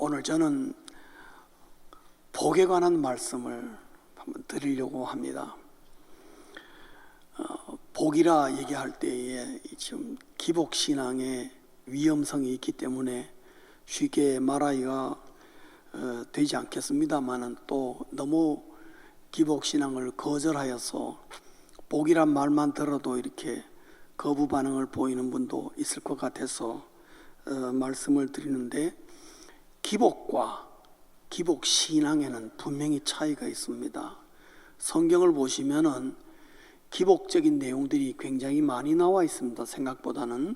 오늘 저는 복에 관한 말씀을 한번 드리려고 합니다. 복이라 얘기할 때에 지금 기복신앙의 위험성이 있기 때문에 쉽게 말하기가 되지 않겠습니다만은, 또 너무 기복신앙을 거절하여서 복이란 말만 들어도 이렇게 거부 반응을 보이는 분도 있을 것 같아서 말씀을 드리는데, 기복과 기복신앙에는 분명히 차이가 있습니다. 성경을 보시면은 기복적인 내용들이 굉장히 많이 나와 있습니다. 생각보다는.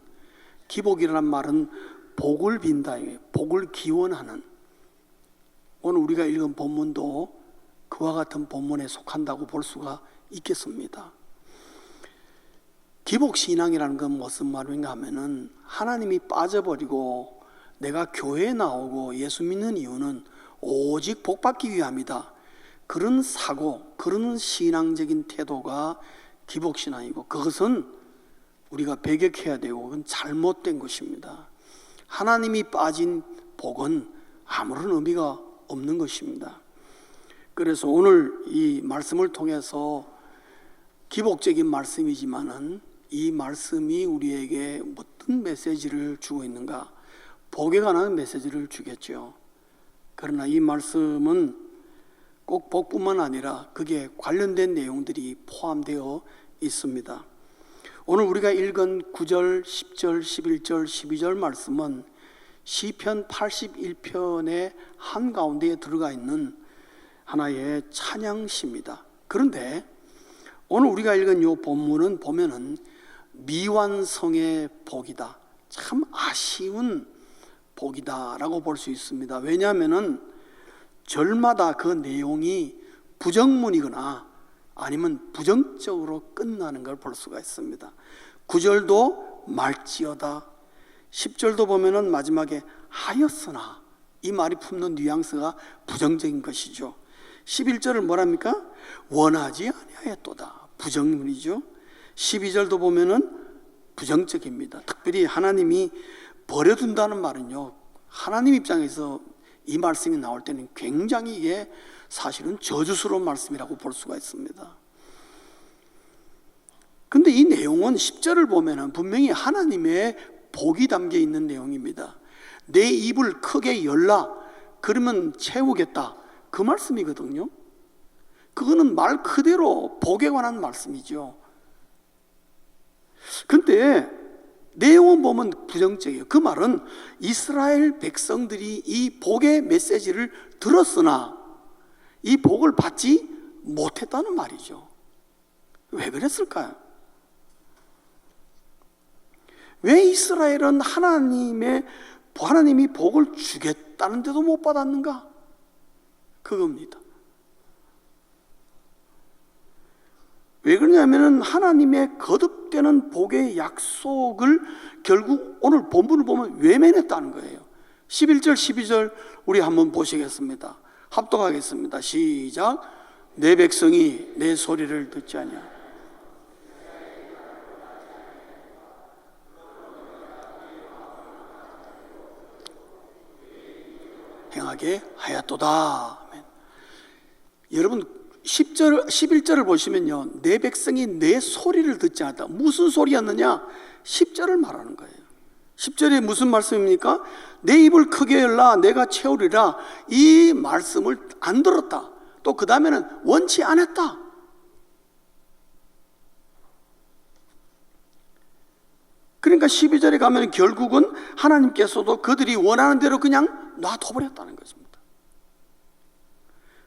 기복이라는 말은 복을 빈다, 복을 기원하는, 오늘 우리가 읽은 본문도 그와 같은 본문에 속한다고 볼 수가 있겠습니다. 기복신앙이라는 건 무슨 말인가 하면은, 하나님이 빠져버리고 내가 교회에 나오고 예수 믿는 이유는 오직 복받기 위함이다, 그런 사고, 그런 신앙적인 태도가 기복신앙이고, 그것은 우리가 배격해야 되고 그건 잘못된 것입니다. 하나님이 빠진 복은 아무런 의미가 없는 것입니다. 그래서 오늘 이 말씀을 통해서 기복적인 말씀이지만은 이 말씀이 우리에게 어떤 메시지를 주고 있는가, 복에 관한 메시지를 주겠죠. 그러나 이 말씀은 꼭 복뿐만 아니라 그게 관련된 내용들이 포함되어 있습니다. 오늘 우리가 읽은 9절, 10절, 11절, 12절 말씀은 시편 81편의 한가운데에 들어가 있는 하나의 찬양시입니다. 그런데 오늘 우리가 읽은 이 본문은 보면은 미완성의 복이다, 참 아쉬운 복이다라고 볼 수 있습니다. 왜냐하면은 절마다 그 내용이 부정문이거나 아니면 부정적으로 끝나는 걸 볼 수가 있습니다. 9절도 말지어다, 10절도 보면은 마지막에 하였으나, 이 말이 품는 뉘앙스가 부정적인 것이죠. 11절을 뭐랍니까? 원하지 아니하였도다, 부정문이죠. 12절도 보면은 부정적입니다. 특별히 하나님이 버려둔다는 말은요, 하나님 입장에서 이 말씀이 나올 때는 굉장히 이게 사실은 저주스러운 말씀이라고 볼 수가 있습니다. 근데 이 내용은 10절을 보면은 분명히 하나님의 복이 담겨 있는 내용입니다. 내 입을 크게 열라, 그러면 채우겠다, 그 말씀이거든요. 그거는 말 그대로 복에 관한 말씀이죠. 근데 내용은 보면 부정적이에요. 그 말은 이스라엘 백성들이 이 복의 메시지를 들었으나 이 복을 받지 못했다는 말이죠. 왜 그랬을까요? 왜 이스라엘은 하나님이 복을 주겠다는데도 못 받았는가? 그겁니다. 왜 그러냐면은 하나님의 거듭되는 복의 약속을 결국 오늘 본문을 보면 외면했다는 거예요. 11절 12절 우리 한번 보시겠습니다. 합독하겠습니다. 시작. 내 백성이 내 소리를 듣지 아니하, 행하게 하였도다. 아멘. 여러분 10절, 11절을 보시면요, 내 백성이 내 소리를 듣지 않았다. 무슨 소리였느냐? 10절을 말하는 거예요. 10절에 무슨 말씀입니까? 내 입을 크게 열라, 내가 채우리라. 이 말씀을 안 들었다. 또 그 다음에는 원치 않았다. 그러니까 12절에 가면 결국은 하나님께서도 그들이 원하는 대로 그냥 놔둬버렸다는 것입니다.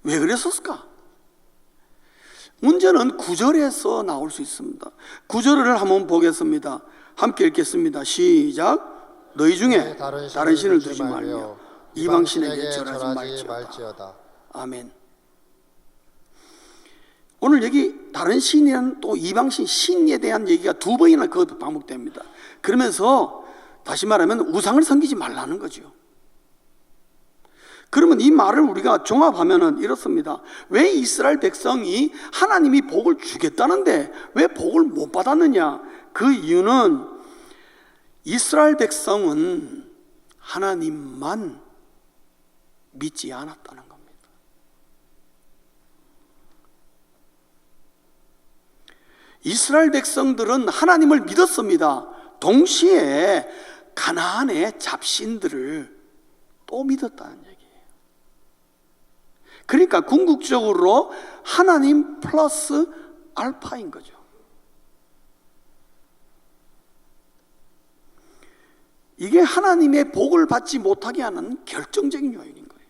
왜 그랬었을까? 문제는 9절에서 나올 수 있습니다. 9절을 한번 보겠습니다. 함께 읽겠습니다. 시작. 너희 중에 다른 신을 두지 말며 이방 신에게 절하지 말지어다. 아멘. 오늘 여기 다른 신이란 또 이방 신에 대한 얘기가 두 번이나 반복됩니다. 그러면서 다시 말하면 우상을 섬기지 말라는 거죠. 그러면 이 말을 우리가 종합하면은 이렇습니다. 왜 이스라엘 백성이 하나님이 복을 주겠다는데 왜 복을 못 받았느냐? 그 이유는 이스라엘 백성은 하나님만 믿지 않았다는 겁니다. 이스라엘 백성들은 하나님을 믿었습니다. 동시에 가나안의 잡신들을 또 믿었다는 얘기예요. 그러니까 궁극적으로 하나님 플러스 알파인 거죠. 이게 하나님의 복을 받지 못하게 하는 결정적인 요인인 거예요.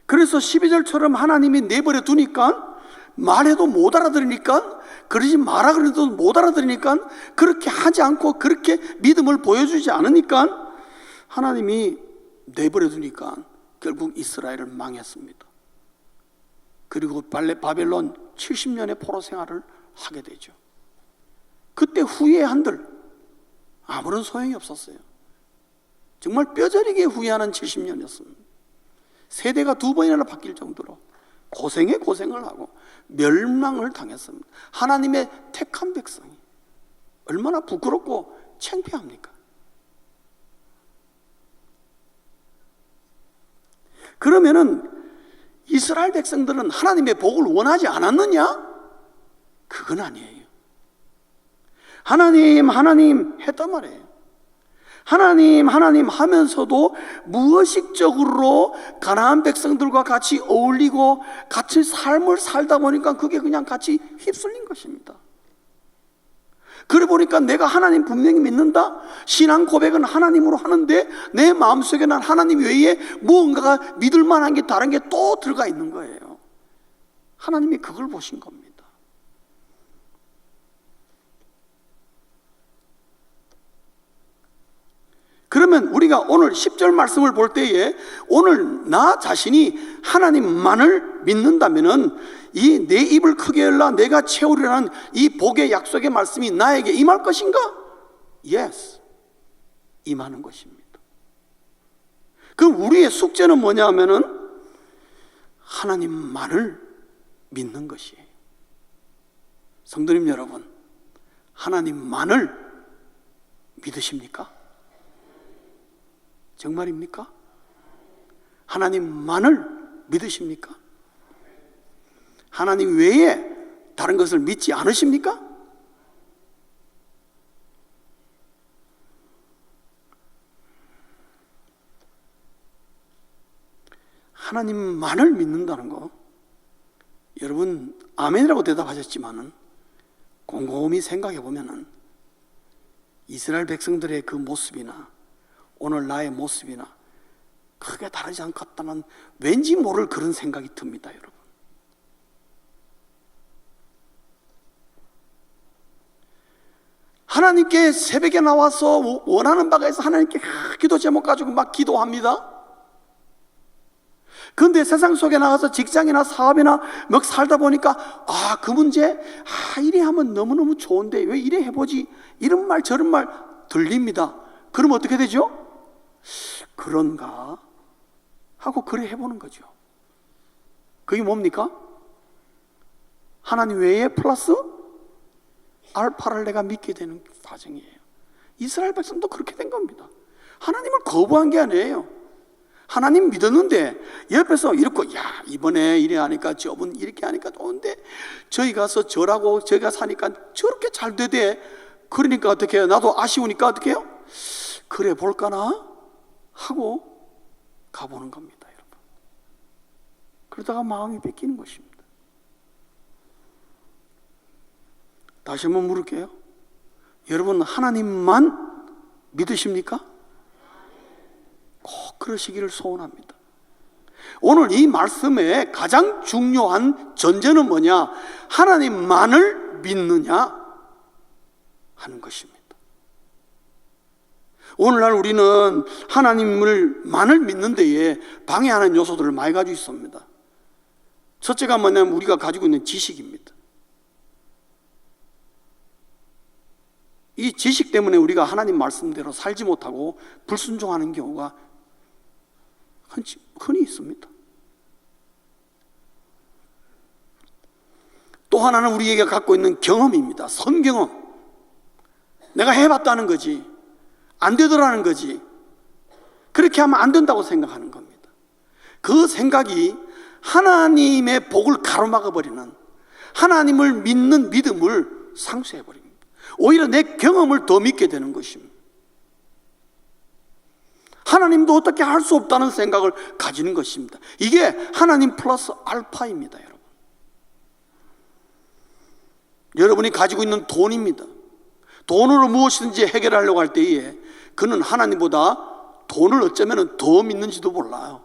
그래서 12절처럼 하나님이 내버려 두니까, 말해도 못 알아들으니까, 그러지 마라 그래도 못 알아들으니까, 그렇게 하지 않고 그렇게 믿음을 보여주지 않으니까 하나님이 내버려 두니까 결국 이스라엘을 망했습니다. 그리고 바벨론 70년의 포로 생활을 하게 되죠. 그때 후회한들 아무런 소용이 없었어요. 정말 뼈저리게 후회하는 70년이었습니다. 세대가 2번이나 바뀔 정도로 고생에 고생을 하고 멸망을 당했습니다. 하나님의 택한 백성이 얼마나 부끄럽고 창피합니까? 그러면은 이스라엘 백성들은 하나님의 복을 원하지 않았느냐? 그건 아니에요. 하나님 했단 말이에요. 하나님 하면서도 무의식적으로 가나안 백성들과 같이 어울리고 같이 삶을 살다 보니까 그게 그냥 같이 휩쓸린 것입니다. 그래 보니까 내가 하나님 분명히 믿는다. 신앙 고백은 하나님으로 하는데 내 마음속에 난 하나님 외에 무언가가 믿을 만한 게 다른 게 또 들어가 있는 거예요. 하나님이 그걸 보신 겁니다. 그러면 우리가 오늘 10절 말씀을 볼 때에 오늘 나 자신이 하나님만을 믿는다면은 이 내 입을 크게 열라 내가 채우리라는 이 복의 약속의 말씀이 나에게 임할 것인가? Yes, 임하는 것입니다. 그럼 우리의 숙제는 뭐냐 하면은 하나님만을 믿는 것이에요. 성도님 여러분, 하나님만을 믿으십니까? 정말입니까? 하나님만을 믿으십니까? 하나님 외에 다른 것을 믿지 않으십니까? 하나님만을 믿는다는 거, 여러분 아멘이라고 대답하셨지만은 곰곰이 생각해 보면은 이스라엘 백성들의 그 모습이나 오늘 나의 모습이나 크게 다르지 않겠다는 왠지 모를 그런 생각이 듭니다, 여러분. 하나님께 새벽에 나와서 원하는 바가 있어 하나님께 기도 제목 가지고 막 기도합니다. 그런데 세상 속에 나가서 직장이나 사업이나 막 살다 보니까 그 문제 이래 하면 너무너무 좋은데 왜 이래 해보지, 이런 말 저런 말 들립니다. 그럼 어떻게 되죠? 그런가 하고 그래 해보는 거죠. 그게 뭡니까? 하나님 외에 플러스 알파를 내가 믿게 되는 과정이에요. 이스라엘 백성도 그렇게 된 겁니다. 하나님을 거부한 게 아니에요. 하나님 믿었는데 옆에서 이렇게 이번에 이래 하니까 저분 이렇게 하니까 좋은데 저희 가서 저라고 저희가 사니까 저렇게 잘 되대. 그러니까 어떻게 해요? 나도 아쉬우니까 어떻게 해요? 그래 볼까나 하고 가보는 겁니다, 여러분. 그러다가 마음이 뺏기는 것입니다. 다시 한번 물을게요. 여러분 하나님만 믿으십니까? 꼭 그러시기를 소원합니다. 오늘 이 말씀의 가장 중요한 전제는 뭐냐? 하나님만을 믿느냐 하는 것입니다. 오늘날 우리는 하나님만을 믿는 데에 방해하는 요소들을 많이 가지고 있습니다. 첫째가 뭐냐면 우리가 가지고 있는 지식입니다. 이 지식 때문에 우리가 하나님 말씀대로 살지 못하고 불순종하는 경우가 흔히 있습니다. 또 하나는 우리에게 갖고 있는 경험입니다. 선경험. 내가 해봤다는 거지, 안 되더라는 거지. 그렇게 하면 안 된다고 생각하는 겁니다. 그 생각이 하나님의 복을 가로막아버리는, 하나님을 믿는 믿음을 상쇄해버립니다. 오히려 내 경험을 더 믿게 되는 것입니다. 하나님도 어떻게 할 수 없다는 생각을 가지는 것입니다. 이게 하나님 플러스 알파입니다. 여러분이 가지고 있는 돈입니다. 돈으로 무엇이든지 해결하려고 할 때에 그는 하나님보다 돈을 어쩌면 더 믿는지도 몰라요.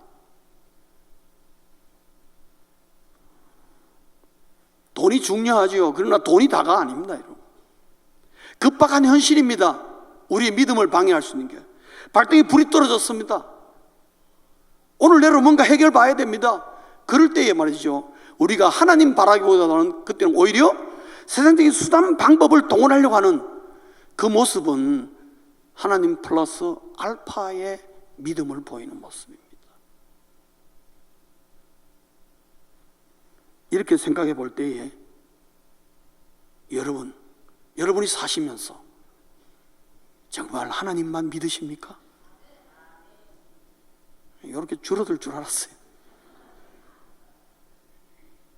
돈이 중요하죠. 그러나 돈이 다가 아닙니다. 여러분. 급박한 현실입니다. 우리의 믿음을 방해할 수 있는 게. 발등에 불이 떨어졌습니다. 오늘 내로 뭔가 해결 봐야 됩니다. 그럴 때에 말이죠, 우리가 하나님 바라기보다는 그때는 오히려 세상적인 수단 방법을 동원하려고 하는 그 모습은 하나님 플러스 알파의 믿음을 보이는 모습입니다. 이렇게 생각해 볼 때에 여러분이 사시면서 정말 하나님만 믿으십니까? 이렇게 줄어들 줄 알았어요.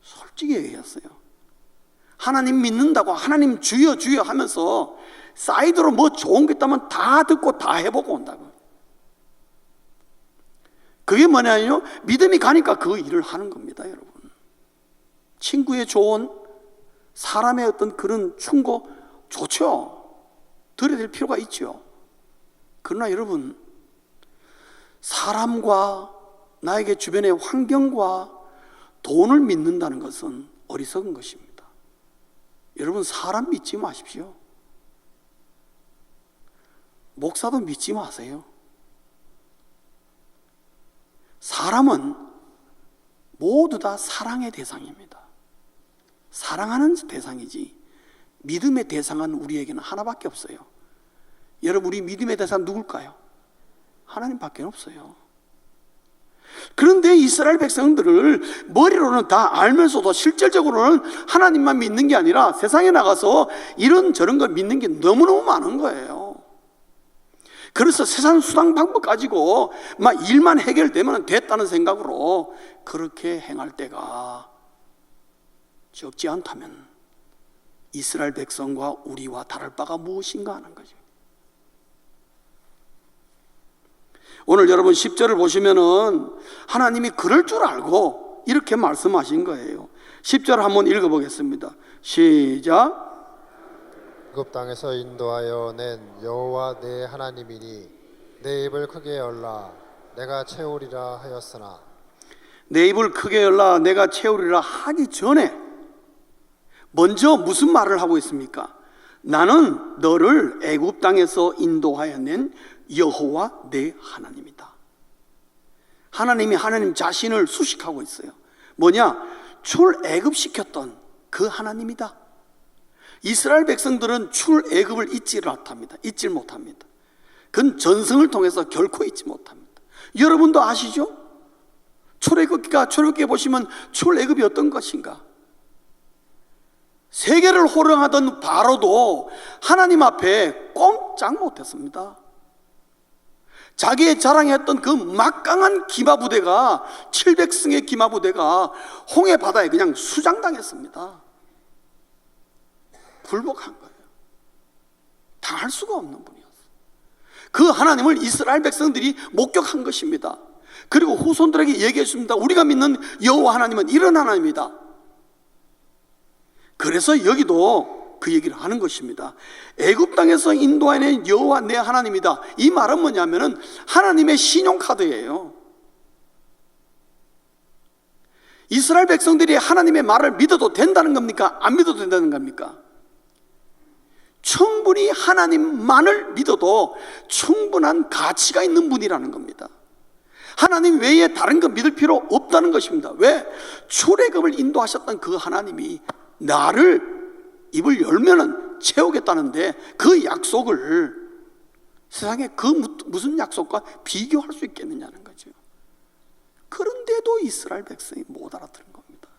솔직히 얘기했어요. 하나님 믿는다고 하나님 주여 주여 하면서 사이드로 뭐 좋은 게 있다면 다 듣고 다 해보고 온다고. 그게 뭐냐면요, 믿음이 가니까 그 일을 하는 겁니다. 여러분, 친구의 조언, 사람의 어떤 그런 충고 좋죠. 들어야 될 필요가 있죠. 그러나 여러분, 사람과 나에게 주변의 환경과 돈을 믿는다는 것은 어리석은 것입니다. 여러분, 사람 믿지 마십시오. 목사도 믿지 마세요. 사람은 모두 다 사랑의 대상입니다. 사랑하는 대상이지 믿음의 대상은 우리에게는 하나밖에 없어요. 여러분, 우리 믿음의 대상 누굴까요? 하나님밖에 없어요. 그런데 이스라엘 백성들을 머리로는 다 알면서도 실질적으로는 하나님만 믿는 게 아니라 세상에 나가서 이런저런 걸 믿는 게 너무너무 많은 거예요. 그래서 세상 수단 방법 가지고 막 일만 해결되면 됐다는 생각으로 그렇게 행할 때가 적지 않다면 이스라엘 백성과 우리와 다를 바가 무엇인가 하는 거죠. 오늘 여러분 10절을 보시면은 하나님이 그럴 줄 알고 이렇게 말씀하신 거예요. 10절 한번 읽어보겠습니다. 시작. 애굽 땅에서 인도하여 낸 여호와 내 하나님이니 내 입을 크게 열라 내가 채우리라 하였으나, 내 입을 크게 열라 내가 채우리라 하기 전에 먼저 무슨 말을 하고 있습니까? 나는 너를 애굽 땅에서 인도하여 낸 여호와 내 하나님이다. 하나님이 하나님 자신을 수식하고 있어요. 뭐냐? 출애굽시켰던 그 하나님이다. 이스라엘 백성들은 출애굽을 잊지 못합니다. 그건 전승을 통해서 결코 잊지 못합니다. 여러분도 아시죠? 출애굽기에 보시면 출애굽이 어떤 것인가? 세계를 호령하던 바로도 하나님 앞에 꼼짝 못했습니다. 자기의 자랑했던 그 막강한 기마부대가 700승의 기마부대가 홍해 바다에 그냥 수장당했습니다. 굴복한 거예요. 당할 수가 없는 분이었어요. 그 하나님을 이스라엘 백성들이 목격한 것입니다. 그리고 후손들에게 얘기했습니다. 우리가 믿는 여호와 하나님은 이런 하나님이다. 그래서 여기도 그 얘기를 하는 것입니다. 애굽 땅에서 인도하는 여호와 내 하나님이다. 이 말은 뭐냐면은 하나님의 신용카드예요. 이스라엘 백성들이 하나님의 말을 믿어도 된다는 겁니까? 안 믿어도 된다는 겁니까? 충분히 하나님만을 믿어도 충분한 가치가 있는 분이라는 겁니다. 하나님 외에 다른 거 믿을 필요 없다는 것입니다. 왜? 출애굽을 인도하셨던 그 하나님이 나를 입을 열면은 채우겠다는데 그 약속을 세상에 그 무슨 약속과 비교할 수 있겠느냐는 거죠. 그런데도 이스라엘 백성이 못 알아들은 겁니다.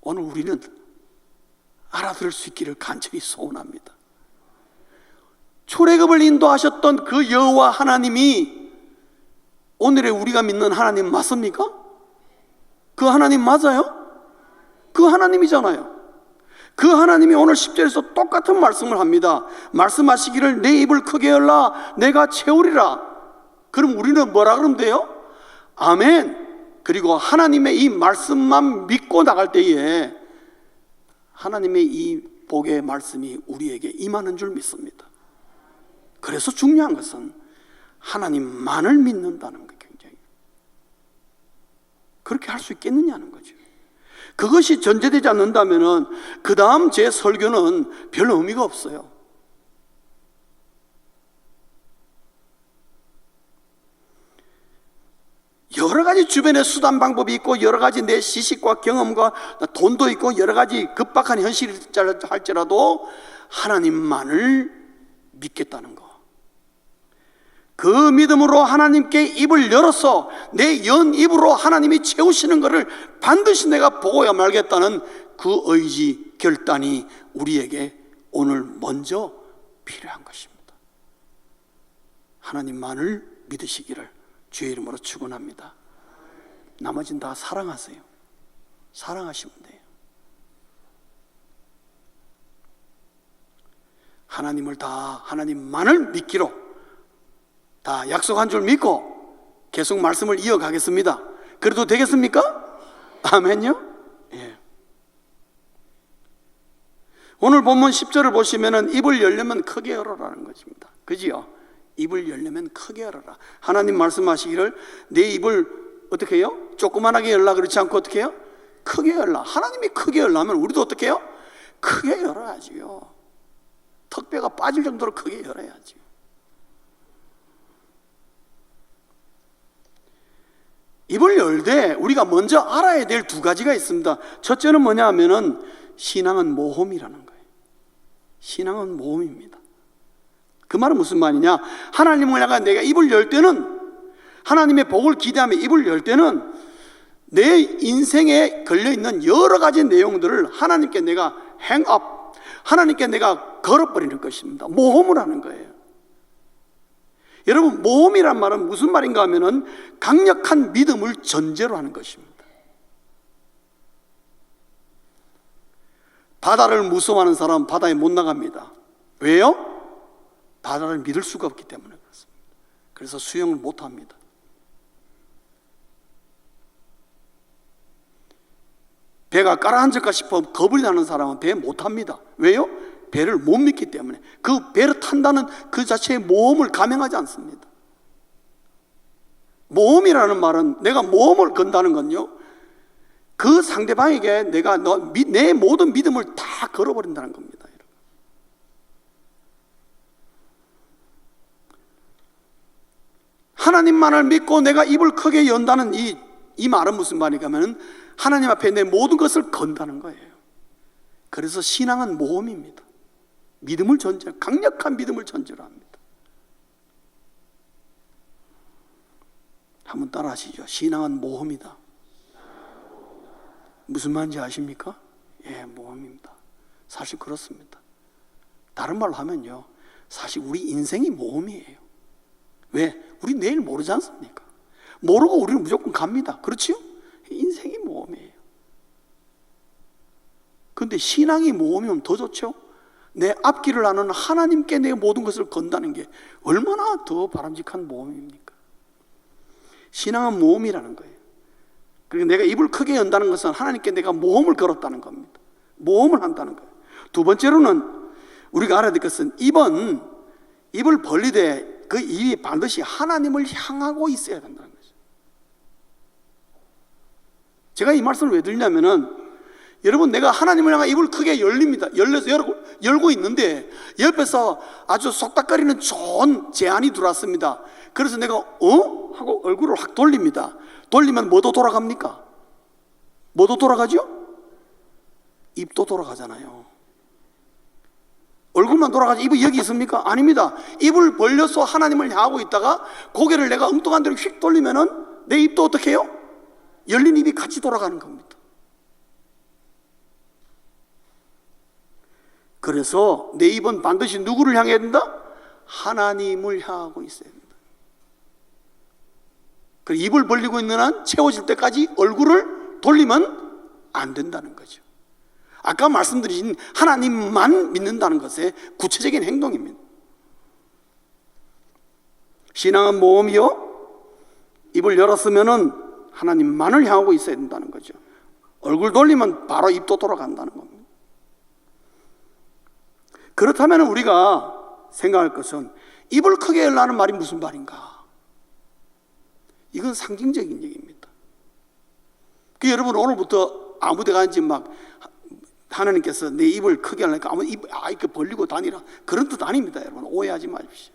오늘 우리는 알아들을 수 있기를 간절히 소원합니다. 출애굽을 인도하셨던 그 여호와 하나님이 오늘의 우리가 믿는 하나님 맞습니까? 그 하나님 맞아요? 그 하나님이잖아요. 그 하나님이 오늘 10절에서 똑같은 말씀을 합니다. 말씀하시기를 내 입을 크게 열라 내가 채우리라. 그럼 우리는 뭐라 그러면 돼요? 아멘. 그리고 하나님의 이 말씀만 믿고 나갈 때에 하나님의 이 복의 말씀이 우리에게 임하는 줄 믿습니다. 그래서 중요한 것은 하나님만을 믿는다는 거. 굉장히 그렇게 할 수 있겠느냐는 거죠. 그것이 전제되지 않는다면 그 다음 제 설교는 별 의미가 없어요. 여러 가지 주변에 수단 방법이 있고 여러 가지 내 지식과 경험과 돈도 있고 여러 가지 급박한 현실이 할지라도 하나님만을 믿겠다는 거. 그 믿음으로 하나님께 입을 열어서 내 연 입으로 하나님이 채우시는 것을 반드시 내가 보고야 말겠다는 그 의지, 결단이 우리에게 오늘 먼저 필요한 것입니다. 하나님만을 믿으시기를 주의 이름으로 축원합니다. 나머지는 다 사랑하세요. 사랑하시면 돼요. 하나님을 다 하나님만을 믿기로 다 약속한 줄 믿고 계속 말씀을 이어가겠습니다. 그래도 되겠습니까? 아멘요? 예. 오늘 본문 10절을 보시면은 입을 열려면 크게 열어라는 것입니다. 그지요? 입을 열려면 크게 열어라. 하나님 말씀하시기를 내 입을 어떻게 해요? 조그만하게 열라 그렇지 않고 어떻게 해요? 크게 열라. 하나님이 크게 열라면 우리도 어떻게 해요? 크게 열어야지요. 턱뼈가 빠질 정도로 크게 열어야지. 입을 열 때 우리가 먼저 알아야 될 두 가지가 있습니다. 첫째는 뭐냐 하면은 신앙은 모험이라는 거예요. 신앙은 모험입니다. 그 말은 무슨 말이냐? 하나님을 향해 내가 입을 열 때는 하나님의 복을 기대하며 입을 열 때는 내 인생에 걸려있는 여러 가지 내용들을 하나님께 내가 행업, 하나님께 내가 걸어버리는 것입니다. 모험을 하는 거예요. 여러분, 모험이란 말은 무슨 말인가 하면은 강력한 믿음을 전제로 하는 것입니다. 바다를 무서워하는 사람은 바다에 못 나갑니다. 왜요? 바다를 믿을 수가 없기 때문에 그렇습니다. 그래서 수영을 못 합니다. 배가 가라앉을까 싶어 겁이 나는 사람은 배 못 합니다. 왜요? 배를 못 믿기 때문에. 그 배를 탄다는 그 자체의 모험을 감행하지 않습니다. 모험이라는 말은 내가 모험을 건다는 건요, 그 상대방에게 내가 내 모든 믿음을 다 걸어버린다는 겁니다. 하나님만을 믿고 내가 입을 크게 연다는 이 말은 무슨 말인가 하면 하나님 앞에 내 모든 것을 건다는 거예요. 그래서 신앙은 모험입니다. 믿음을 전제, 강력한 믿음을 전제로 합니다. 한번 따라 하시죠. 신앙은 모험이다. 무슨 말인지 아십니까? 예, 모험입니다. 사실 그렇습니다. 다른 말로 하면요, 사실 우리 인생이 모험이에요. 왜? 우리 내일 모르지 않습니까? 모르고 우리는 무조건 갑니다. 그렇지요? 인생이 모험이에요. 그런데 신앙이 모험이면 더 좋죠? 내 앞길을 아는 하나님께 내 모든 것을 건다는 게 얼마나 더 바람직한 모험입니까? 신앙은 모험이라는 거예요. 그리고 내가 입을 크게 연다는 것은 하나님께 내가 모험을 걸었다는 겁니다. 모험을 한다는 거예요. 두 번째로는 우리가 알아야 될 것은 입을 벌리되 그 입이 반드시 하나님을 향하고 있어야 된다는 거죠. 제가 이 말씀을 왜 드리냐면은, 여러분, 내가 하나님을 향해 입을 크게 열립니다. 열고 있는데 옆에서 아주 속닥거리는 좋은 제안이 들어왔습니다. 그래서 내가 하고 얼굴을 확 돌립니다. 돌리면 뭐도 돌아갑니까? 뭐도 돌아가죠? 입도 돌아가잖아요. 얼굴만 돌아가지 입이 여기 있습니까? 아닙니다. 입을 벌려서 하나님을 향하고 있다가 고개를 내가 엉뚱한 데로 휙 돌리면은 내 입도 어떻게 해요? 열린 입이 같이 돌아가는 겁니다. 그래서 내 입은 반드시 누구를 향해야 된다? 하나님을 향하고 있어야 됩니다. 그리고 입을 벌리고 있는 한 채워질 때까지 얼굴을 돌리면 안 된다는 거죠. 아까 말씀드린 하나님만 믿는다는 것의 구체적인 행동입니다. 신앙은 모험이요, 입을 열었으면은 하나님만을 향하고 있어야 된다는 거죠. 얼굴 돌리면 바로 입도 돌아간다는 겁니다. 그렇다면 우리가 생각할 것은 입을 크게 열라는 말이 무슨 말인가? 이건 상징적인 얘기입니다. 여러분 오늘부터 아무 데 가든지 막 하나님께서 내 입을 크게 하려니까 아무 입 이렇게 벌리고 다니라, 그런 뜻 아닙니다. 여러분 오해하지 마십시오.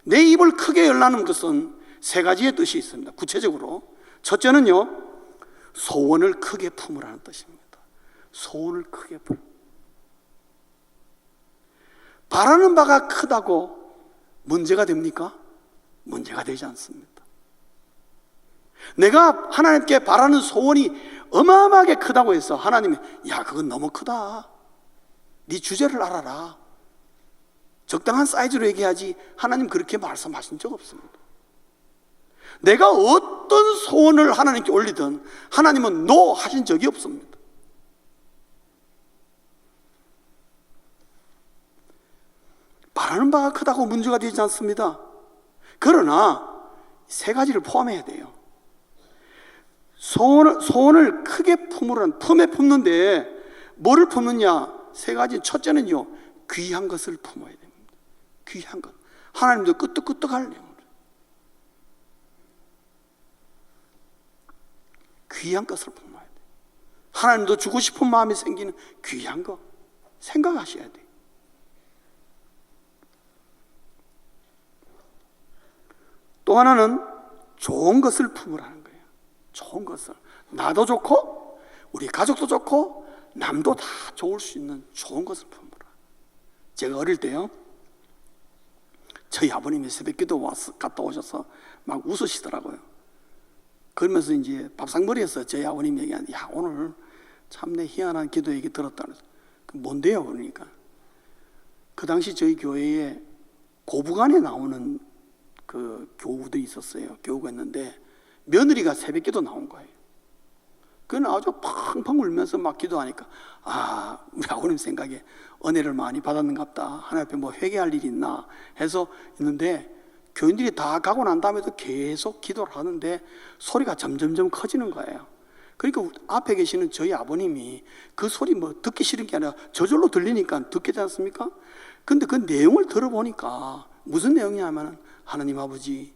내 입을 크게 열라는 것은 세 가지의 뜻이 있습니다. 구체적으로 첫째는요, 소원을 크게 품으라는 뜻입니다. 소원을 크게 품. 바라는 바가 크다고 문제가 됩니까? 문제가 되지 않습니다. 내가 하나님께 바라는 소원이 어마어마하게 크다고 해서 하나님이 야 그건 너무 크다, 네 주제를 알아라, 적당한 사이즈로 얘기하지, 하나님 그렇게 말씀하신 적 없습니다. 내가 어떤 소원을 하나님께 올리든 하나님은 노 하신 적이 없습니다. 바라는 바가 크다고 문제가 되지 않습니다. 그러나 세 가지를 포함해야 돼요. 소원을 크게 품으라는, 품에 품는데 뭐를 품느냐? 세 가지. 첫째는요, 귀한 것을 품어야 됩니다. 귀한 것. 하나님도 끄떡끄떡하려고. 귀한 것을 품어야 돼요. 하나님도 주고 싶은 마음이 생기는 귀한 것 생각하셔야 돼요. 또 하나는 좋은 것을 품으라는 거예요. 좋은 것을. 나도 좋고 우리 가족도 좋고 남도 다 좋을 수 있는 좋은 것을 품으라. 제가 어릴 때요, 저희 아버님이 새벽기도 갔다 오셔서 막 웃으시더라고요. 그러면서 이제 밥상머리에서 저희 아버님이 얘기하는데, 야 오늘 참 내 희한한 기도 얘기 들었다. 그 뭔데요? 그러니까 그 당시 저희 교회에 고부간에 나오는 그 교우들이 있었어요. 교우가 있는데 며느리가 새벽기도 나온 거예요. 그는 아주 펑펑 울면서 막 기도하니까 우리 아버님 생각에 은혜를 많이 받았는갑다, 하나님 앞에 뭐 회개할 일이 있나 해서 있는데, 교인들이 다 가고 난 다음에도 계속 기도를 하는데 소리가 점점점 커지는 거예요. 그러니까 앞에 계시는 저희 아버님이 그 소리 뭐 듣기 싫은 게 아니라 저절로 들리니까 듣게 되지 않습니까? 근데 그 내용을 들어보니까 무슨 내용이냐면, 하나님 아버지,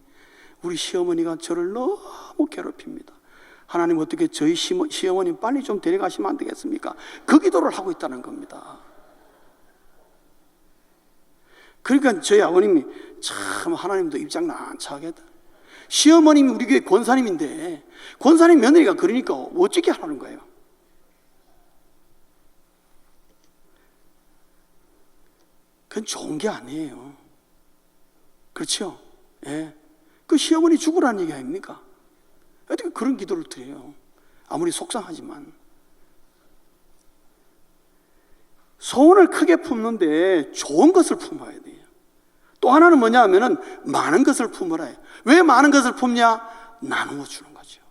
우리 시어머니가 저를 너무 괴롭힙니다. 하나님 어떻게 저희 시어머니 빨리 좀 데려가시면 안 되겠습니까? 그 기도를 하고 있다는 겁니다. 그러니까 저희 아버님이 참 하나님도 입장 난처하겠다. 시어머님이 우리 교회 권사님인데 권사님 며느리가 그러니까 어떻게 하라는 거예요? 그건 좋은 게 아니에요. 그렇죠? 예. 그 시어머니 죽으라는 얘기 아닙니까? 어떻게 그런 기도를 드려요? 아무리 속상하지만. 소원을 크게 품는데 좋은 것을 품어야 돼요. 또 하나는 뭐냐 하면은 많은 것을 품으라 해요. 왜 많은 것을 품냐? 나누어 주는 거죠.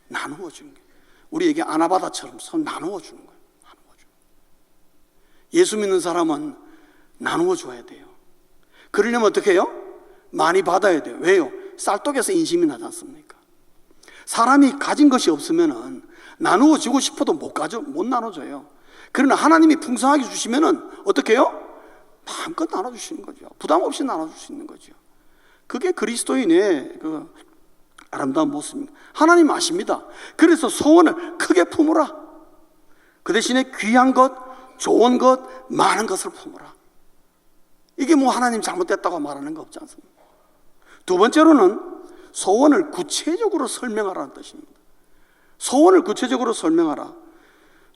나누어 주는 거예요. 우리에게 아나바다처럼 서로 나누어 주는 거예요. 나누어 주는 거예요. 예수 믿는 사람은 나누어 줘야 돼요. 그러려면 어떻게 해요? 많이 받아야 돼요. 왜요? 쌀떡에서 인심이 나지 않습니까? 사람이 가진 것이 없으면은 나누어 주고 싶어도 못 나눠줘요. 그러나 하나님이 풍성하게 주시면은 어떻게 해요? 마음껏 나눠주시는 거죠. 부담 없이 나눠줄 수 있는 거죠. 그게 그리스도인의 그 아름다운 모습입니다. 하나님 아십니다. 그래서 소원을 크게 품으라. 그 대신에 귀한 것, 좋은 것, 많은 것을 품으라. 이게 뭐 하나님 잘못됐다고 말하는 거 없지 않습니까? 두 번째로는 소원을 구체적으로 설명하라는 뜻입니다. 소원을 구체적으로 설명하라.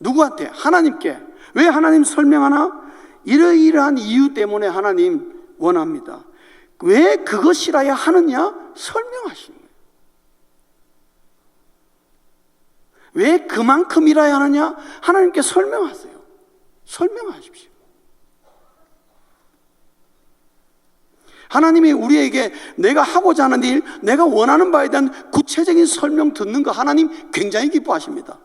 누구한테? 하나님께. 왜 하나님 설명하나? 이러이러한 이유 때문에 하나님 원합니다. 왜 그것이라야 하느냐? 설명하시는 거예요. 왜 그만큼이라야 하느냐? 하나님께 설명하세요. 설명하십시오. 하나님이 우리에게 내가 하고자 하는 일, 내가 원하는 바에 대한 구체적인 설명 듣는 거 하나님 굉장히 기뻐하십니다.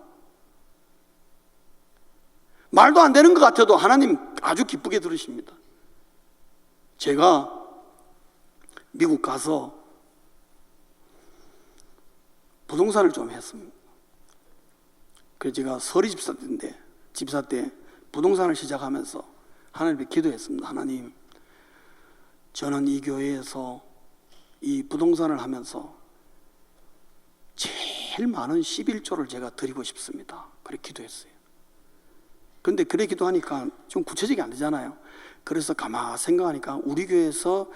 말도 안 되는 것 같아도 하나님 아주 기쁘게 들으십니다. 제가 미국 가서 부동산을 좀 했습니다. 그래서 제가 서리 집사 때 부동산을 시작하면서 하나님께 기도했습니다. 하나님, 저는 이 교회에서 이 부동산을 하면서 제일 많은 11조를 제가 드리고 싶습니다. 그렇게 기도했어요. 그런데 그래 기도하니까 좀 구체적이 안 되잖아요. 그래서 가만 생각하니까 우리 교회에서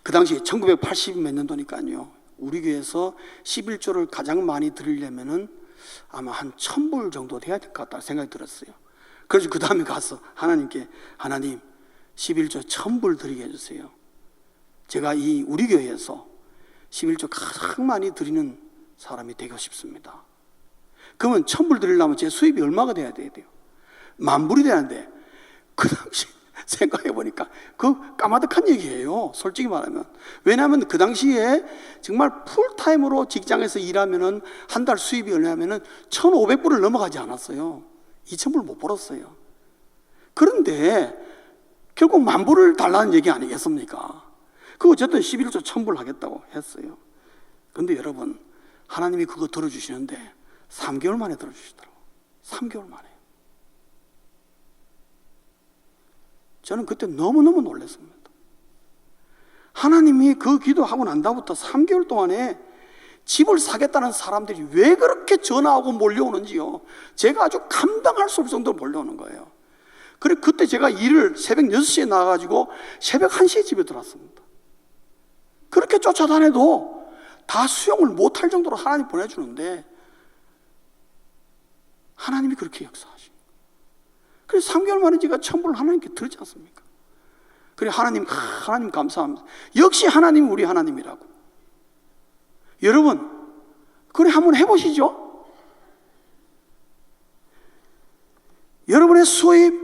그 당시 1980 몇 년도니까요. 우리 교회에서 11조를 가장 많이 드리려면은 아마 한 1000불 정도 돼야 될 것 같다 생각이 들었어요. 그래서 그 다음에 가서 하나님께, 하나님 11조 1000불 드리게 해주세요. 제가 이 우리 교회에서 11조 가장 많이 드리는 사람이 되고 싶습니다. 그러면 1000불 드리려면 제 수입이 얼마가 돼야 돼요? 10,000불이 되는데, 그 당시 생각해 보니까 그 까마득한 얘기예요. 솔직히 말하면. 왜냐하면 그 당시에 정말 풀타임으로 직장에서 일하면은 한 달 수입이 얼마냐면은 1,500불을 넘어가지 않았어요. 2,000불 못 벌었어요. 그런데 결국 10,000불을 달라는 얘기 아니겠습니까? 그 어쨌든 11조 1,000불 하겠다고 했어요. 그런데 여러분, 하나님이 그거 들어주시는데 3개월 만에 들어주시더라고요. 3개월 만에. 저는 그때 너무너무 놀랐습니다. 하나님이 그 기도하고 난 다음부터 3개월 동안에 집을 사겠다는 사람들이 왜 그렇게 전화하고 몰려오는지요. 제가 아주 감당할 수 없을 정도로 몰려오는 거예요. 그래 그때 제가 일을 새벽 6시에 나가가지고 새벽 1시에 집에 들어왔습니다. 그렇게 쫓아다녀도 다 수용을 못할 정도로 하나님 보내주는데 하나님이 그렇게 역사하시고, 그래서 3개월 만에 제가 1,000불을 하나님께 드리지 않습니까? 그래 하나님 감사합니다. 역시 하나님이 우리 하나님이라고. 여러분, 그래 한번 해보시죠. 여러분의 수입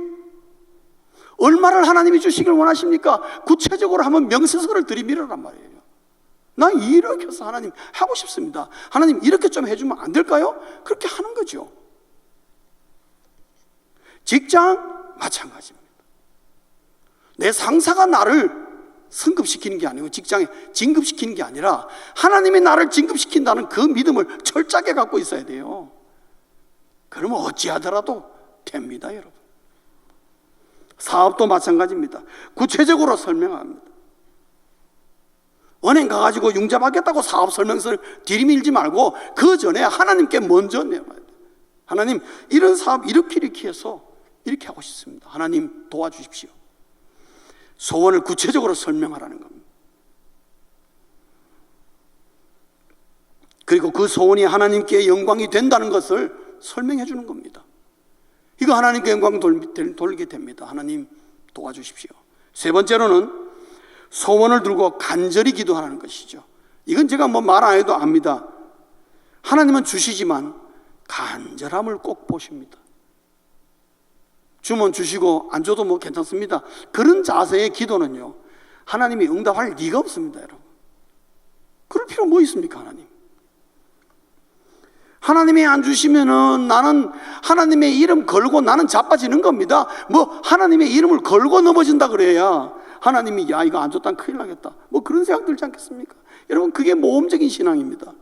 얼마를 하나님이 주시길 원하십니까? 구체적으로 한번 명세서를 들이밀으란 말이에요. 나 이렇게 해서 하나님 하고 싶습니다. 하나님 이렇게 좀 해주면 안 될까요? 그렇게 하는 거죠. 직장 마찬가지입니다. 내 상사가 나를 승급시키는 게 아니고 직장에 진급시키는 게 아니라 하나님이 나를 진급시킨다는 그 믿음을 철저하게 갖고 있어야 돼요. 그러면 어찌하더라도 됩니다, 여러분. 사업도 마찬가지입니다. 구체적으로 설명합니다. 은행 가가지고 융자 받겠다고 사업 설명서를 들이밀지 말고 그 전에 하나님께 먼저 내봐야 돼요. 하나님 이런 사업 이렇게 해서 이렇게 하고 싶습니다. 하나님 도와주십시오. 소원을 구체적으로 설명하라는 겁니다. 그리고 그 소원이 하나님께 영광이 된다는 것을 설명해 주는 겁니다. 이거 하나님께 영광 돌리게 됩니다. 하나님 도와주십시오. 세 번째로는 소원을 들고 간절히 기도하는 것이죠. 이건 제가 뭐 말 안 해도 압니다. 하나님은 주시지만 간절함을 꼭 보십니다. 주면 주시고 안 줘도 뭐 괜찮습니다. 그런 자세의 기도는요, 하나님이 응답할 리가 없습니다, 여러분. 그럴 필요 뭐 있습니까, 하나님? 하나님이 안 주시면은 나는 하나님의 이름 걸고 나는 자빠지는 겁니다. 뭐 하나님의 이름을 걸고 넘어진다 그래야 하나님이 야 이거 안 줬다면 큰일 나겠다, 뭐 그런 생각 들지 않겠습니까? 여러분, 그게 모험적인 신앙입니다.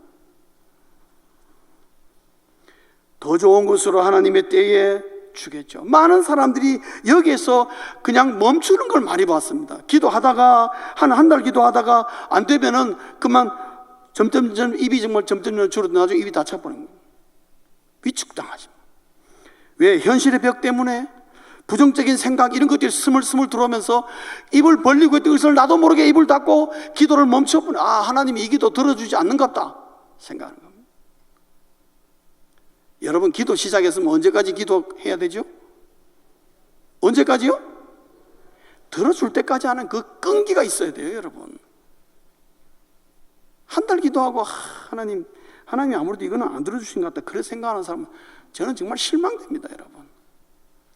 더 좋은 것으로 하나님의 때에 주겠죠. 많은 사람들이 여기에서 그냥 멈추는 걸 많이 봤습니다. 기도하다가 한 달 기도하다가 안 되면은 그만 점점 입이 정말 점점 줄어들어 나중에 입이 다쳐버리는 거예요. 위축당하죠. 왜? 현실의 벽 때문에 부정적인 생각 이런 것들이 스물스물 들어오면서 입을 벌리고 있던 것을 나도 모르게 입을 닫고 기도를 멈춰버려. 아, 하나님이 이 기도 들어주지 않는갑다 생각하는 겁니다. 여러분, 기도 시작했으면 언제까지 기도해야 되죠? 언제까지요? 들어줄 때까지 하는 그 끈기가 있어야 돼요, 여러분. 한 달 기도하고 하나님이 아무래도 이거는 안 들어주신 것 같다 그렇게 생각하는 사람은 저는 정말 실망됩니다, 여러분.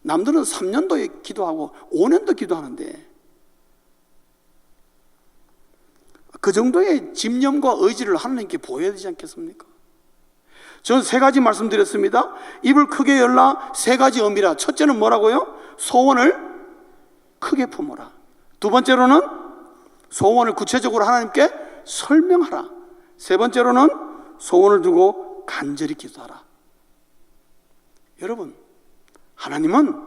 남들은 3년도에 기도하고 5년도 기도하는데 그 정도의 집념과 의지를 하나님께 보여야 되지 않겠습니까? 저는 세 가지 말씀드렸습니다. 입을 크게 열라, 세 가지 의미라. 첫째는 뭐라고요? 소원을 크게 품어라. 두 번째로는 소원을 구체적으로 하나님께 설명하라. 세 번째로는 소원을 두고 간절히 기도하라. 여러분, 하나님은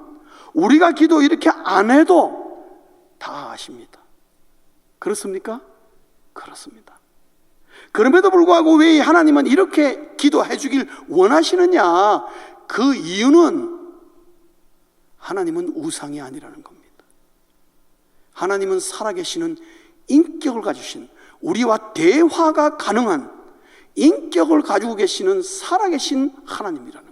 우리가 기도 이렇게 안 해도 다 아십니다. 그렇습니까? 그렇습니다. 그럼에도 불구하고 왜 하나님은 이렇게 기도해 주길 원하시느냐? 그 이유는 하나님은 우상이 아니라는 겁니다. 하나님은 살아계시는 인격을 가지신, 우리와 대화가 가능한 인격을 가지고 계시는 살아계신 하나님이라는 거예요.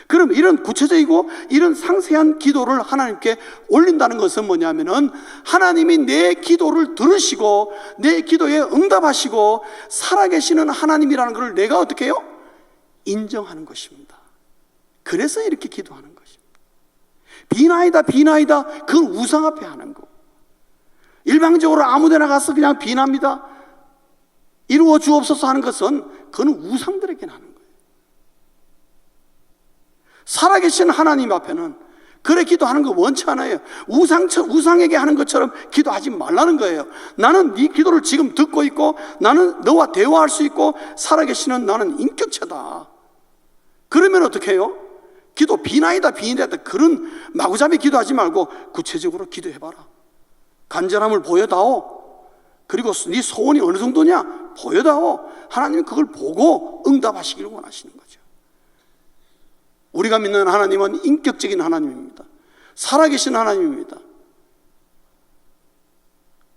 그럼 이런 구체적이고 이런 상세한 기도를 하나님께 올린다는 것은 뭐냐면은 하나님이 내 기도를 들으시고 내 기도에 응답하시고 살아계시는 하나님이라는 것을 내가 어떻게 해요? 인정하는 것입니다. 그래서 이렇게 기도하는 것입니다. 비나이다 비나이다, 그건 우상 앞에 하는 거. 일방적으로 아무데나 가서 그냥 비납니다, 이루어 주옵소서 하는 것은 그건 우상들에게 하는 거예요. 살아계신 하나님 앞에는 그래 기도하는 거 원치 않아요. 우상에게 하는 것처럼 기도하지 말라는 거예요. 나는 네 기도를 지금 듣고 있고 나는 너와 대화할 수 있고 살아계시는 나는 인격체다. 그러면 어떻게 해요? 기도 비나이다 비나이다 그런 마구잡이 기도하지 말고 구체적으로 기도해봐라. 간절함을 보여다오. 그리고 네 소원이 어느 정도냐 보여다오. 하나님은 그걸 보고 응답하시기를 원하시는 거죠. 우리가 믿는 하나님은 인격적인 하나님입니다. 살아계신 하나님입니다.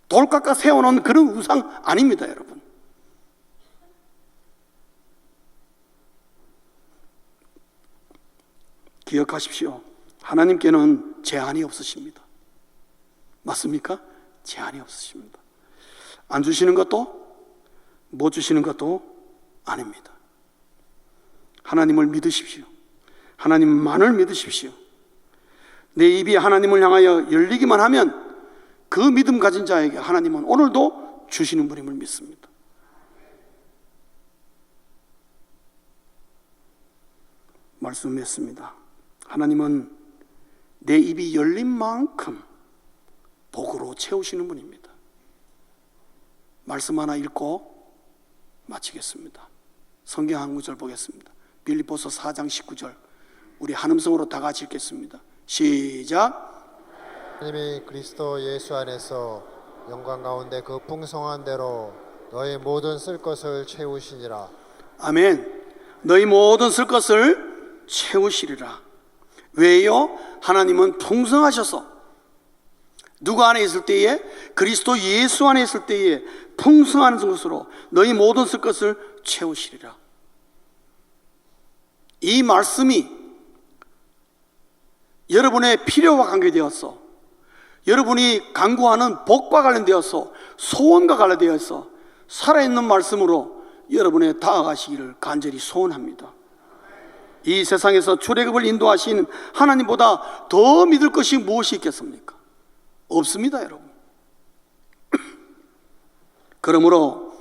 돌 깎아 세워놓은 그런 우상 아닙니다, 여러분. 기억하십시오. 하나님께는 제한이 없으십니다. 맞습니까? 제한이 없으십니다. 안 주시는 것도 못 주시는 것도 아닙니다. 하나님을 믿으십시오. 하나님만을 믿으십시오. 내 입이 하나님을 향하여 열리기만 하면 그 믿음 가진 자에게 하나님은 오늘도 주시는 분임을 믿습니다. 말씀했습니다. 하나님은 내 입이 열린 만큼 복으로 채우시는 분입니다. 말씀 하나 읽고 마치겠습니다. 성경 한 구절 보겠습니다. 빌립보서 4장 19절. 우리 한음성으로 다 같이 읽겠습니다. 시작. 하나님이 그리스도 예수 안에서 영광 가운데 그 풍성한 대로 너희 모든 쓸 것을 채우시니라. 아멘. 너희 모든 쓸 것을 채우시리라. 왜요? 하나님은 풍성하셔서 누구 안에 있을 때에? 그리스도 예수 안에 있을 때에 풍성한 것으로 너희 모든 쓸 것을 채우시리라. 이 말씀이 여러분의 필요와 관계되어서, 여러분이 간구하는 복과 관련되어서, 소원과 관련되어서 살아있는 말씀으로 여러분에 다가가시기를 간절히 소원합니다. 이 세상에서 출애굽을 인도하신 하나님보다 더 믿을 것이 무엇이 있겠습니까? 없습니다, 여러분. 그러므로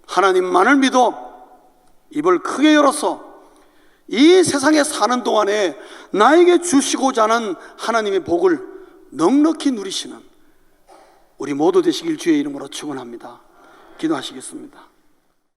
하나님만을 믿어 입을 크게 열어서 이 세상에 사는 동안에 나에게 주시고자 하는 하나님의 복을 넉넉히 누리시는 우리 모두 되시길 주의 이름으로 축원합니다. 기도하시겠습니다.